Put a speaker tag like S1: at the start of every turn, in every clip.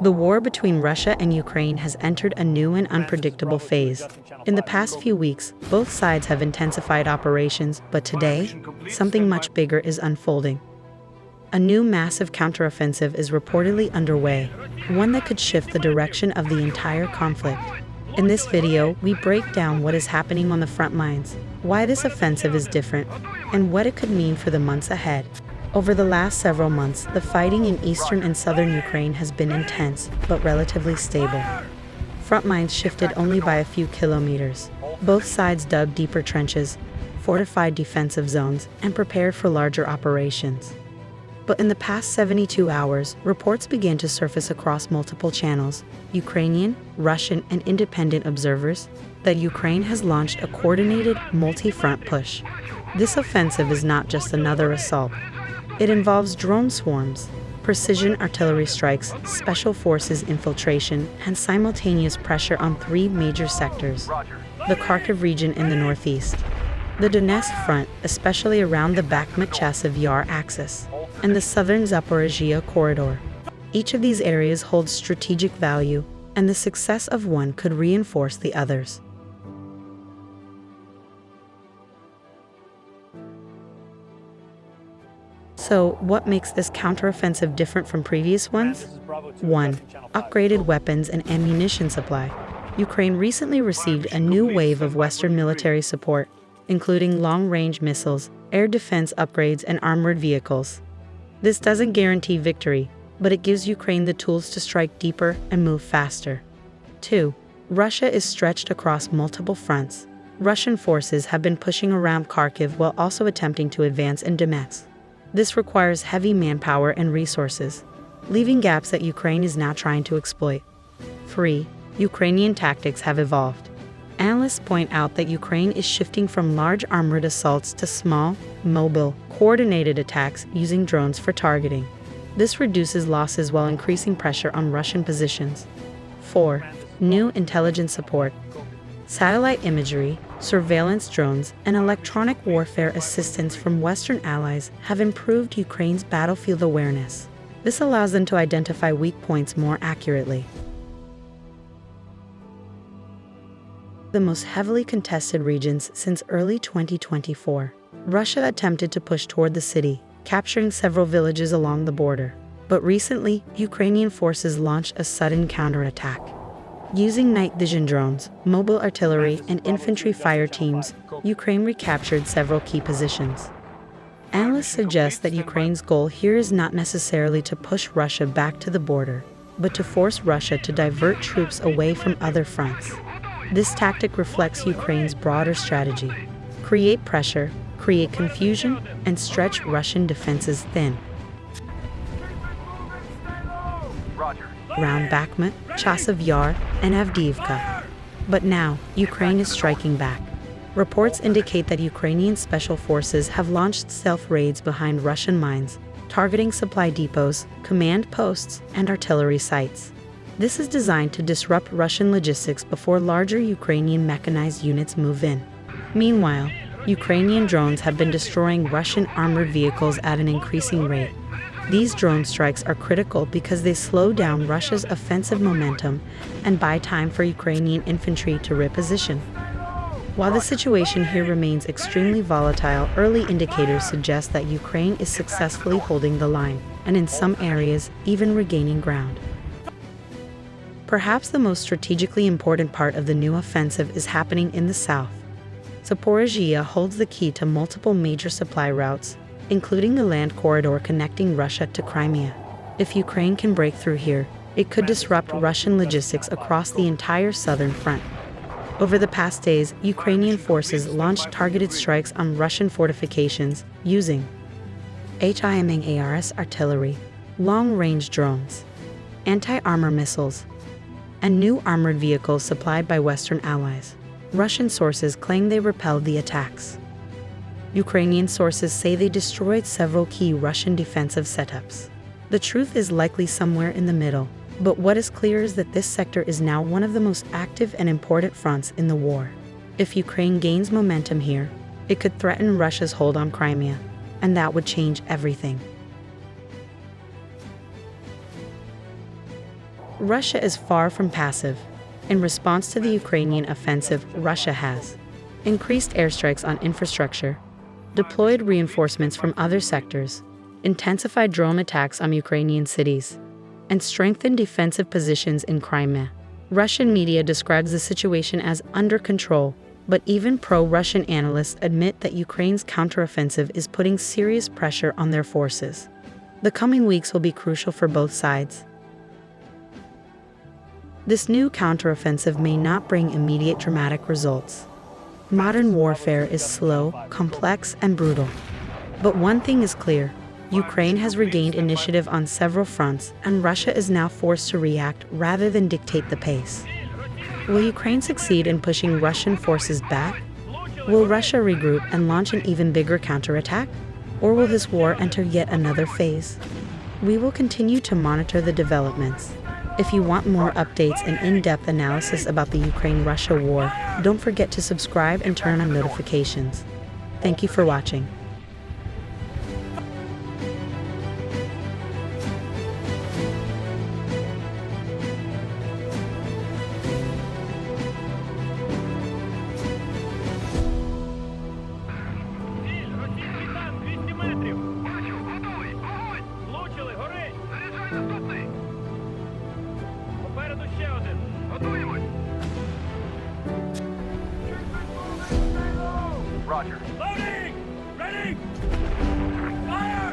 S1: The war between Russia and Ukraine has entered a new and unpredictable phase. In the past few weeks, both sides have intensified operations, but today, something much bigger is unfolding. A new massive counteroffensive is reportedly underway, one that could shift the direction of the entire conflict. In this video, we break down what is happening on the front lines, why this offensive is different, and what it could mean for the months ahead. Over the last several months, the fighting in eastern and southern Ukraine has been intense, but relatively stable. Front lines shifted only by a few kilometers. Both sides dug deeper trenches, fortified defensive zones, and prepared for larger operations. But in the past 72 hours, reports began to surface across multiple channels, Ukrainian, Russian, and independent observers, that Ukraine has launched a coordinated, multi-front push. This offensive is not just another assault. It involves drone swarms, precision artillery strikes, special forces infiltration, and simultaneous pressure on three major sectors: the Kharkiv region in the northeast, the Donetsk front, especially around the Bakhmut-Chasiv Yar axis, and the southern Zaporizhia corridor. Each of these areas holds strategic value, and the success of one could reinforce the others. So, what makes this counteroffensive different from previous ones? 1. Upgraded weapons and ammunition supply. Ukraine recently received a new wave of Western military support, including long-range missiles, air defense upgrades, and armored vehicles. This doesn't guarantee victory, but it gives Ukraine the tools to strike deeper and move faster. 2. Russia is stretched across multiple fronts. Russian forces have been pushing around Kharkiv while also attempting to advance in Donetsk. This requires heavy manpower and resources, leaving gaps that Ukraine is now trying to exploit. 3. Ukrainian tactics have evolved. Analysts point out that Ukraine is shifting from large armored assaults to small, mobile, coordinated attacks using drones for targeting. This reduces losses while increasing pressure on Russian positions. 4. New intelligence support. Satellite imagery, surveillance drones, and electronic warfare assistance from Western allies have improved Ukraine's battlefield awareness. This allows them to identify weak points more accurately. The most heavily contested regions since early 2024. Russia attempted to push toward the city, capturing several villages along the border. But recently, Ukrainian forces launched a sudden counterattack. Using night vision drones, mobile artillery, and infantry fire teams, Ukraine recaptured several key positions. Analysts suggest that Ukraine's goal here is not necessarily to push Russia back to the border, but to force Russia to divert troops away from other fronts. This tactic reflects Ukraine's broader strategy: create pressure, create confusion, and stretch Russian defenses thin. Around Bakhmut, Chasiv Yar, and Avdiivka. But now, Ukraine is striking back. Reports indicate that Ukrainian special forces have launched stealth raids behind Russian lines, targeting supply depots, command posts, and artillery sites. This is designed to disrupt Russian logistics before larger Ukrainian mechanized units move in. Meanwhile, Ukrainian drones have been destroying Russian armored vehicles at an increasing rate. These drone strikes are critical because they slow down Russia's offensive momentum and buy time for Ukrainian infantry to reposition. While the situation here remains extremely volatile, early indicators suggest that Ukraine is successfully holding the line, and in some areas, even regaining ground. Perhaps the most strategically important part of the new offensive is happening in the south. Zaporizhia holds the key to multiple major supply routes, including the land corridor connecting Russia to Crimea. If Ukraine can break through here, it could disrupt Russian logistics across the entire southern front. Over the past days, Ukrainian forces launched targeted strikes on Russian fortifications using HIMARS artillery, long-range drones, anti-armor missiles, and new armored vehicles supplied by Western allies. Russian sources claim they repelled the attacks. Ukrainian sources say they destroyed several key Russian defensive setups. The truth is likely somewhere in the middle, but what is clear is that this sector is now one of the most active and important fronts in the war. If Ukraine gains momentum here, it could threaten Russia's hold on Crimea, and that would change everything. Russia is far from passive. In response to the Ukrainian offensive, Russia has increased airstrikes on infrastructure, deployed reinforcements from other sectors, intensified drone attacks on Ukrainian cities, and strengthened defensive positions in Crimea. Russian media describes the situation as under control, but even pro-Russian analysts admit that Ukraine's counteroffensive is putting serious pressure on their forces. The coming weeks will be crucial for both sides. This new counteroffensive may not bring immediate dramatic results. Modern warfare is slow, complex, and brutal. But one thing is clear: Ukraine has regained initiative on several fronts, and Russia is now forced to react rather than dictate the pace. Will Ukraine succeed in pushing Russian forces back? Will Russia regroup and launch an even bigger counterattack? Or will this war enter yet another phase? We will continue to monitor the developments. If you want more updates and in-depth analysis about the Ukraine-Russia war, don't forget to subscribe and turn on notifications. Thank you for watching.
S2: Попереду ще один. Готуємось. Roger. Loading! Ready! Fire!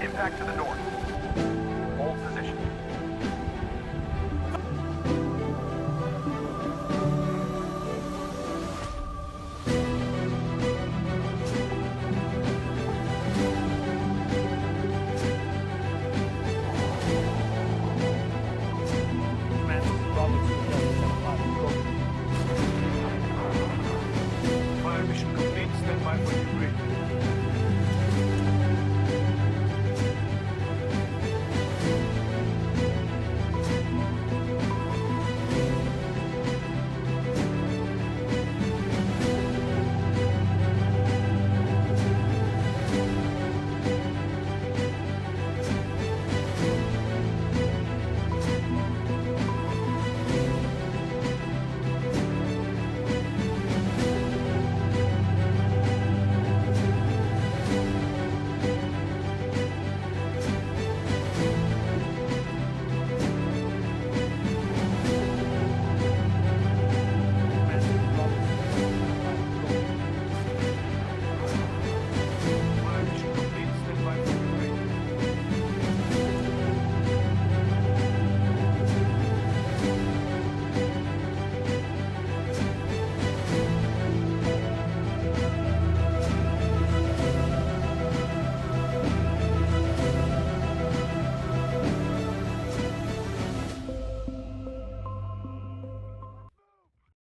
S2: Impact to the north.